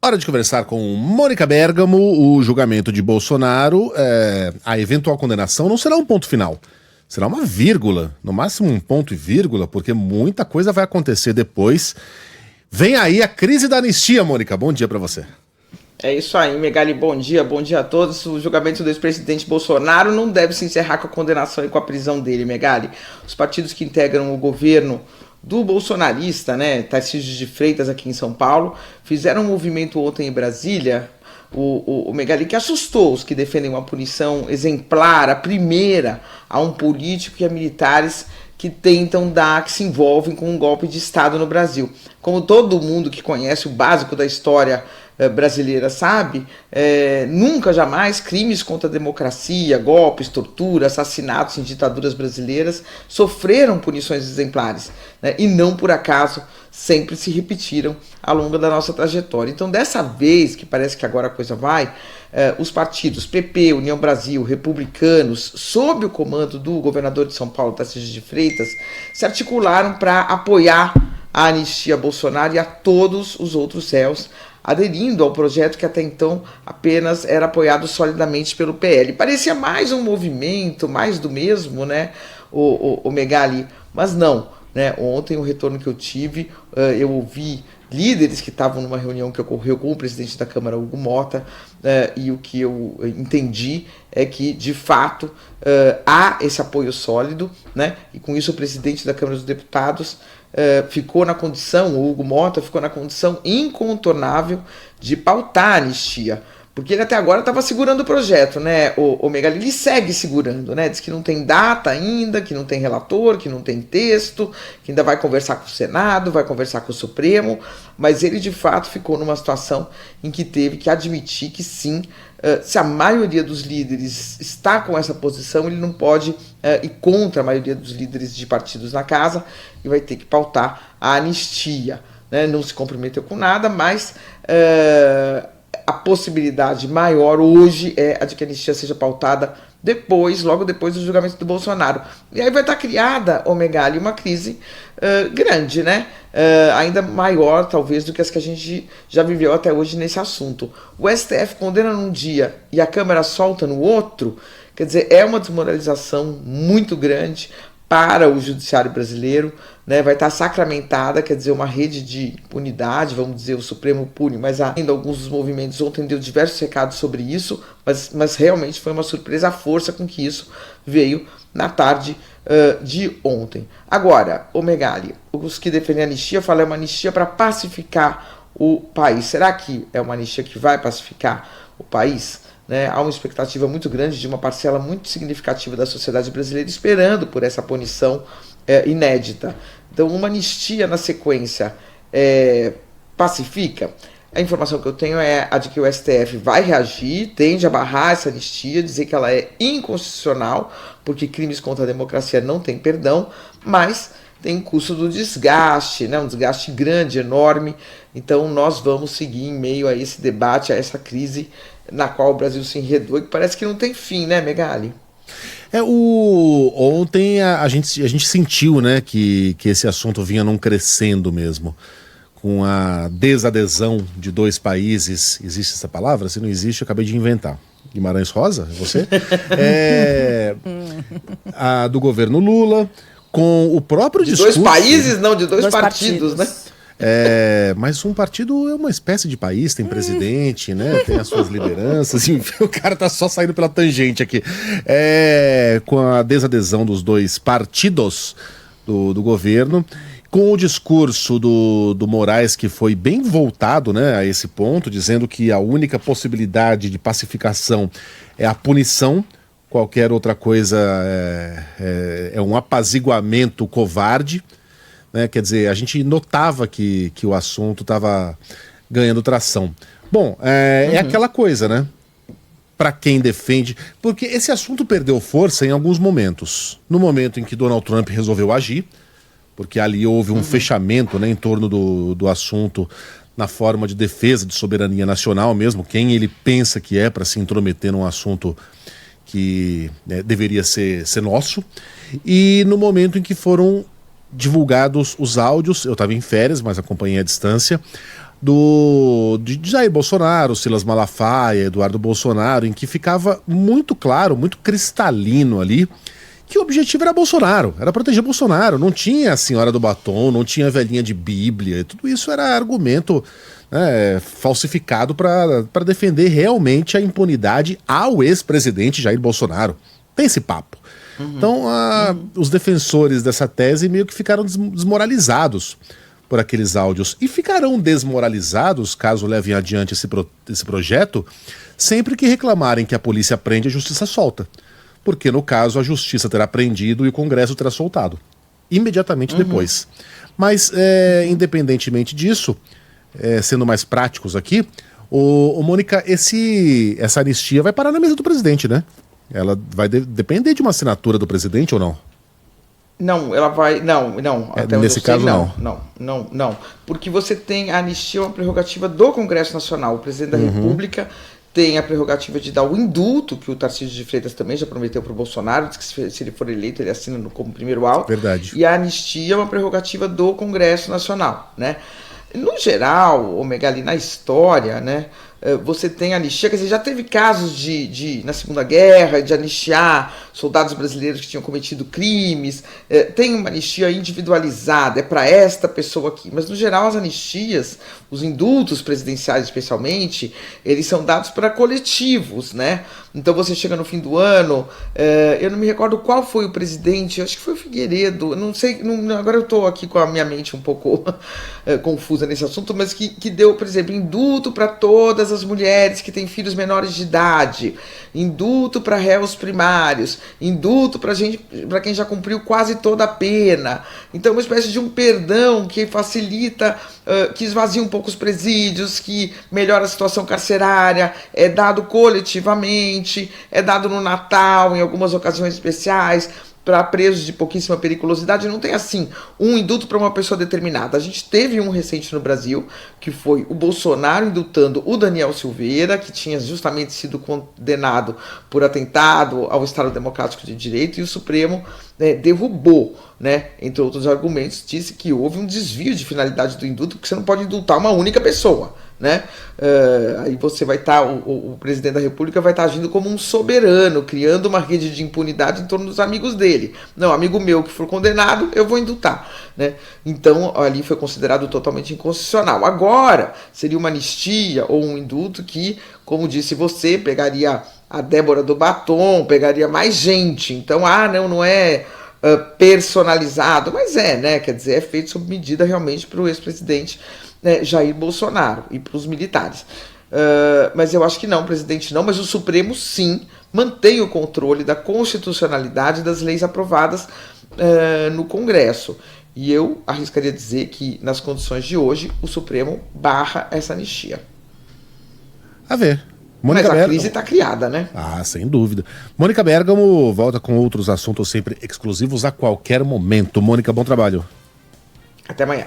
Hora de conversar com Mônica Bergamo. O julgamento de Bolsonaro, a eventual condenação não será um ponto final. Será uma vírgula, no máximo um ponto e vírgula, porque muita coisa vai acontecer depois. Vem aí a crise da anistia, Mônica. Bom dia pra você. É isso aí, Megali, bom dia a todos. O julgamento do ex-presidente Bolsonaro não deve se encerrar com a condenação e com a prisão dele, Megali. Os partidos que integram o governo do bolsonarista, Tarcísio de Freitas aqui em São Paulo, fizeram um movimento ontem em Brasília, o Megali, que assustou os que defendem uma punição exemplar, a primeira, a um político e a militares que que se envolvem com um golpe de Estado no Brasil. Como todo mundo que conhece o básico da história brasileira sabe, nunca jamais crimes contra a democracia, golpes, tortura, assassinatos em ditaduras brasileiras sofreram punições exemplares, e não por acaso sempre se repetiram ao longo da nossa trajetória. Então, dessa vez, que parece que agora a coisa vai, os partidos PP, União Brasil, Republicanos, sob o comando do governador de São Paulo, Tarcísio de Freitas, se articularam para apoiar a anistia a Bolsonaro e a todos os outros réus, aderindo ao projeto que até então apenas era apoiado solidamente pelo PL. Parecia mais um movimento, mais do mesmo, o Megali, mas não. Ontem, o retorno que eu tive, eu ouvi líderes que estavam numa reunião que ocorreu com o presidente da Câmara, Hugo Motta, e o que eu entendi é que, de fato, há esse apoio sólido, e com isso o presidente da Câmara dos Deputados ficou na condição, o Hugo Motta ficou na condição incontornável de pautar a anistia, porque ele até agora estava segurando o projeto, o Megali, ele segue segurando, diz que não tem data ainda, que não tem relator, que não tem texto, que ainda vai conversar com o Senado, vai conversar com o Supremo, mas ele de fato ficou numa situação em que teve que admitir que sim, se a maioria dos líderes está com essa posição, ele não pode ir contra a maioria dos líderes de partidos na casa e vai ter que pautar a anistia. Não se comprometeu com nada, mas a possibilidade maior hoje é a de que a anistia seja pautada logo depois do julgamento do Bolsonaro. E aí vai estar criada, Megali, uma crise grande, ainda maior, talvez, do que as que a gente já viveu até hoje nesse assunto. O STF condena num dia e a Câmara solta no outro, quer dizer, é uma desmoralização muito grande para o judiciário brasileiro, vai estar sacramentada, quer dizer, uma rede de impunidade, vamos dizer, o Supremo pune, mas ainda alguns dos movimentos ontem deu diversos recados sobre isso, mas realmente foi uma surpresa a força com que isso veio na tarde de ontem. Agora, Megali, os que defendem a anistia falam é uma anistia para pacificar o país. Será que é uma anistia que vai pacificar o país? Há uma expectativa muito grande de uma parcela muito significativa da sociedade brasileira esperando por essa punição inédita. Então, uma anistia na sequência pacifica? A informação que eu tenho é a de que o STF vai reagir, tende a barrar essa anistia, dizer que ela é inconstitucional, porque crimes contra a democracia não têm perdão, mas tem o custo do desgaste, um desgaste grande, enorme. Então nós vamos seguir em meio a esse debate, a essa crise na qual o Brasil se enredou e que parece que não tem fim, Megali? Ontem a gente sentiu, que esse assunto vinha não crescendo mesmo, com a desadesão de dois países. Existe essa palavra? Se não existe, eu acabei de inventar. Guimarães Rosa, é você? A do governo Lula, com o próprio discurso... De dois países, não, de dois partidos, Mas um partido é uma espécie de país, tem presidente, tem as suas lideranças, enfim, o cara tá só saindo pela tangente aqui. Com a desadesão dos dois partidos do governo, com o discurso do Moraes, que foi bem voltado a esse ponto, dizendo que a única possibilidade de pacificação é a punição, qualquer outra coisa é um apaziguamento covarde. Quer dizer, a gente notava que o assunto estava ganhando tração. Bom, é aquela coisa, Para quem defende, porque esse assunto perdeu força em alguns momentos. No momento em que Donald Trump resolveu agir, porque ali houve um fechamento em torno do assunto, na forma de defesa de soberania nacional mesmo, quem ele pensa que é para se intrometer num assunto que deveria ser nosso. E no momento em que foram divulgados os áudios, eu estava em férias, mas acompanhei à distância, de Jair Bolsonaro, Silas Malafaia, Eduardo Bolsonaro, em que ficava muito claro, muito cristalino ali, que o objetivo era Bolsonaro, era proteger Bolsonaro. Não tinha a senhora do batom, não tinha a velhinha de Bíblia, tudo isso era argumento, né, falsificado para defender realmente a impunidade ao ex-presidente Jair Bolsonaro. Tem esse papo. Então, os defensores dessa tese meio que ficaram desmoralizados por aqueles áudios. E ficarão desmoralizados, caso levem adiante esse projeto, sempre que reclamarem que a polícia prende, a justiça solta. Porque, no caso, a justiça terá prendido e o Congresso terá soltado. Imediatamente depois. Mas, independentemente disso, sendo mais práticos aqui, Mônica, essa anistia vai parar na mesa do presidente, né? Ela vai depender de uma assinatura do presidente ou não? Não, ela vai... Não. Até nesse caso, não. Porque você tem a anistia, uma prerrogativa do Congresso Nacional. O presidente da República tem a prerrogativa de dar o indulto, que o Tarcísio de Freitas também já prometeu para o Bolsonaro, diz que se ele for eleito, ele assina como primeiro auto. Verdade. E a anistia é uma prerrogativa do Congresso Nacional, né? No geral, Megali, na história, né, você tem anistia, quer dizer, já teve casos na Segunda Guerra, de anistiar soldados brasileiros que tinham cometido crimes, tem uma anistia individualizada, é para esta pessoa aqui, mas no geral as anistias, os indultos presidenciais especialmente, eles são dados para coletivos, né? Então você chega no fim do ano, eu não me recordo qual foi o presidente, acho que foi o Figueiredo, não sei, agora eu estou aqui com a minha mente um pouco confusa nesse assunto, mas que deu, por exemplo, indulto para todas as mulheres que têm filhos menores de idade, indulto para réus primários, indulto para quem já cumpriu quase toda a pena. Então, uma espécie de um perdão que facilita, que esvazia um pouco os presídios, que melhora a situação carcerária, é dado coletivamente, é dado no Natal, em algumas ocasiões especiais, para presos de pouquíssima periculosidade. Não tem assim um indulto para uma pessoa determinada. A gente teve um recente no Brasil, que foi o Bolsonaro indultando o Daniel Silveira, que tinha justamente sido condenado por atentado ao Estado Democrático de Direito, e o Supremo derrubou, né, entre outros argumentos, disse que houve um desvio de finalidade do indulto, porque você não pode indultar uma única pessoa, né? Aí você vai estar, o presidente da República vai estar agindo como um soberano, criando uma rede de impunidade em torno dos amigos dele. Não, amigo meu que for condenado, eu vou indultar, né? Então ali foi considerado totalmente inconstitucional. Agora seria uma anistia ou um indulto que, como disse você, pegaria a Débora do Batom, pegaria mais gente. Então, não é personalizado, mas né? Quer dizer, é feito sob medida realmente para o ex-presidente Jair Bolsonaro e para os militares. Mas eu acho que não, presidente não, mas o Supremo sim mantém o controle da constitucionalidade das leis aprovadas no Congresso. E eu arriscaria dizer que, nas condições de hoje, o Supremo barra essa anistia. A ver. Mas a crise está criada, né? Sem dúvida. Mônica Bergamo volta com outros assuntos sempre exclusivos a qualquer momento. Mônica, bom trabalho. Até amanhã.